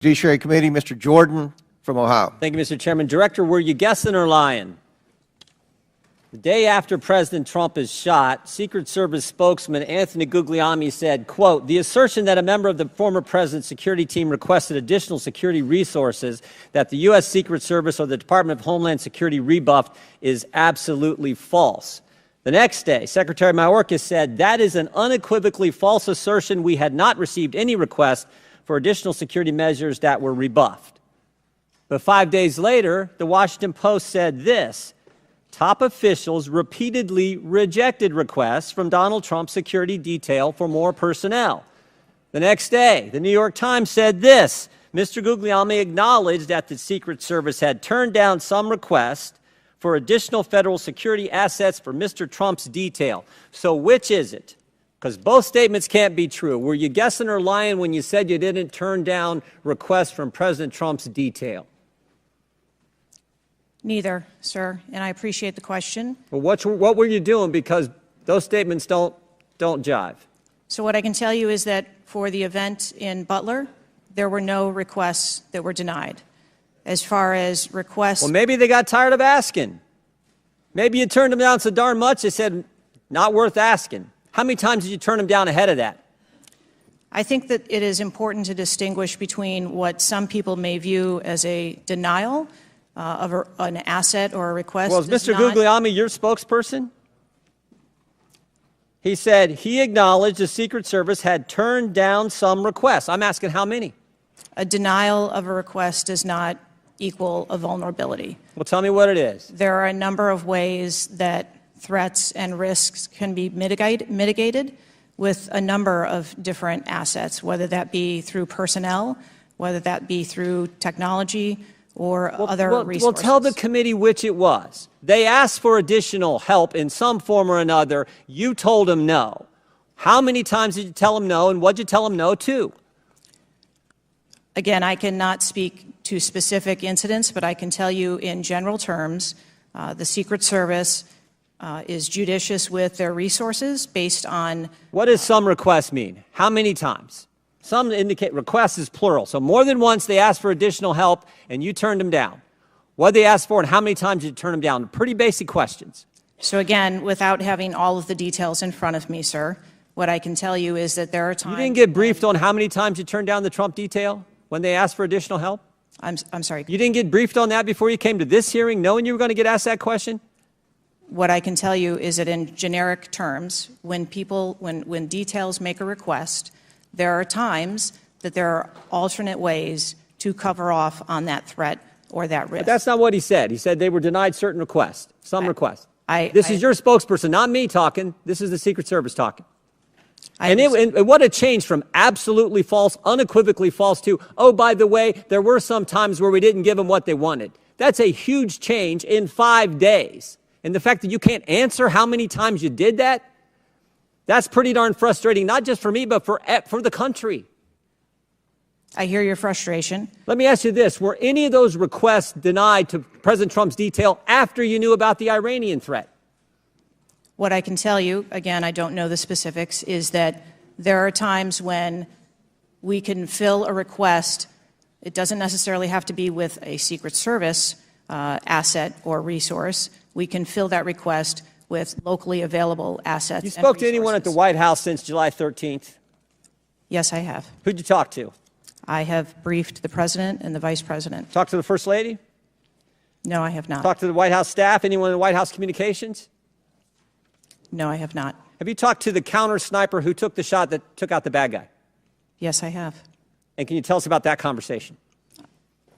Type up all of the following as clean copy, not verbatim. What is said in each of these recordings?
Judiciary Committee, Mr. Jordan from Ohio. Thank you, Mr. Chairman. Director, were you guessing or lying? The day after President Trump is shot, Secret Service spokesman Anthony Guglielmi said, quote, "The assertion that a member of the former president's security team requested additional security resources that the U.S. Secret Service or the Department of Homeland Security rebuffed is absolutely false." The next day, Secretary Mayorkas said, "That is an unequivocally false assertion. We had not received any request for additional security measures that were rebuffed." But 5 days later, the Washington Post said this: "Top officials repeatedly rejected requests from Donald Trump's security detail for more personnel." The next day, the New York Times said this: "Mr. Guglielmi acknowledged that the Secret Service had turned down some requests for additional federal security assets for Mr. Trump's detail." So which is it? Because both statements can't be true. Were you guessing or lying when you said you didn't turn down requests from President Trump's detail? Neither, sir, and I appreciate the question. Well, what were you doing? Because those statements don't jive. So what I can tell you is that for the event in Butler, there were no requests that were denied. As far as requests... Well, maybe they got tired of asking. Maybe you turned them down so darn much, they said, not worth asking. How many times did you turn them down ahead of that? I think that it is important to distinguish between what some people may view as a denial of an asset or a request. Well, is Mr. Guglielmi your spokesperson? He said he acknowledged the Secret Service had turned down some requests. I'm asking how many? A denial of a request does not equal a vulnerability. Well, tell me what it is. There are a number of ways that threats and risks can be mitigated with a number of different assets, whether that be through personnel, whether that be through technology, or other resources. Well, tell the committee which it was. They asked for additional help in some form or another. You told them no. How many times did you tell them no, and what did you tell them no to? Again, I cannot speak to specific incidents, but I can tell you in general terms, the Secret Service is judicious with their resources based on... What does some requests mean? How many times? Some indicate requests is plural. So more than once they asked for additional help and you turned them down. What did they ask for and how many times did you turn them down? Pretty basic questions. So again, without having all of the details in front of me, sir, what I can tell you is that there are times... You didn't get briefed on how many times you turned down the Trump detail when they asked for additional help? I'm sorry. You didn't get briefed on that before you came to this hearing, knowing you were going to get asked that question? What I can tell you is that in generic terms, when details make a request, there are times that there are alternate ways to cover off on that threat or that risk. But that's not what he said. He said they were denied certain requests, some requests. This is your spokesperson, not me talking. This is the Secret Service talking. And what a change from absolutely false, unequivocally false to, oh, by the way, there were some times where we didn't give them what they wanted. That's a huge change in 5 days. And the fact that you can't answer how many times you did that, that's pretty darn frustrating, not just for me, but for the country. I hear your frustration. Let me ask you this. Were any of those requests denied to President Trump's detail after you knew about the Iranian threat? What I can tell you, again, I don't know the specifics, is that there are times when we can fill a request. It doesn't necessarily have to be with a Secret Service asset or resource. We can fill that request with locally available assets. You spoke to anyone at the White House since July 13th? Yes, I have. Who'd you talk to? I have briefed the President and the Vice President. Talked to the First Lady? No, I have not. Talked to the White House staff? Anyone in the White House communications? No, I have not. Have you talked to the counter sniper who took the shot that took out the bad guy? Yes, I have. And can you tell us about that conversation?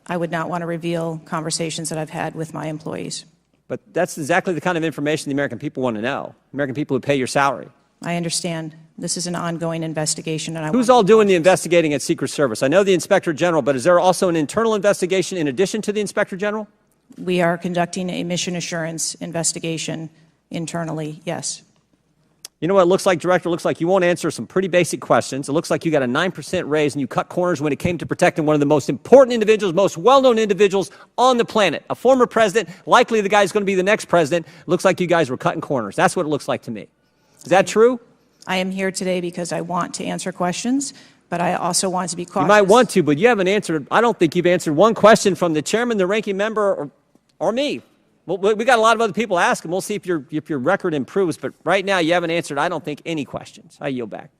I would not want to reveal conversations that I've had with my employees. But that's exactly the kind of information the American people want to know. American people who pay your salary. I understand. This is an ongoing investigation. And Who's all doing the investigating at Secret Service? I know the Inspector General, but is there also an internal investigation in addition to the Inspector General? We are conducting a mission assurance investigation internally, yes. You know what it looks like, Director? It looks like you won't answer some pretty basic questions. It looks like you got a 9% raise and you cut corners when it came to protecting one of the most important individuals, most well-known individuals on the planet. A former president, likely the guy who's going to be the next president. It looks like you guys were cutting corners. That's what it looks like to me. Is that true? I am here today because I want to answer questions, but I also want to be cautious. You might want to, but you haven't answered. I don't think you've answered one question from the chairman, the ranking member, or me. Well, we got a lot of other people asking. We'll see if your record improves. But right now, you haven't answered, I don't think, any questions. I yield back.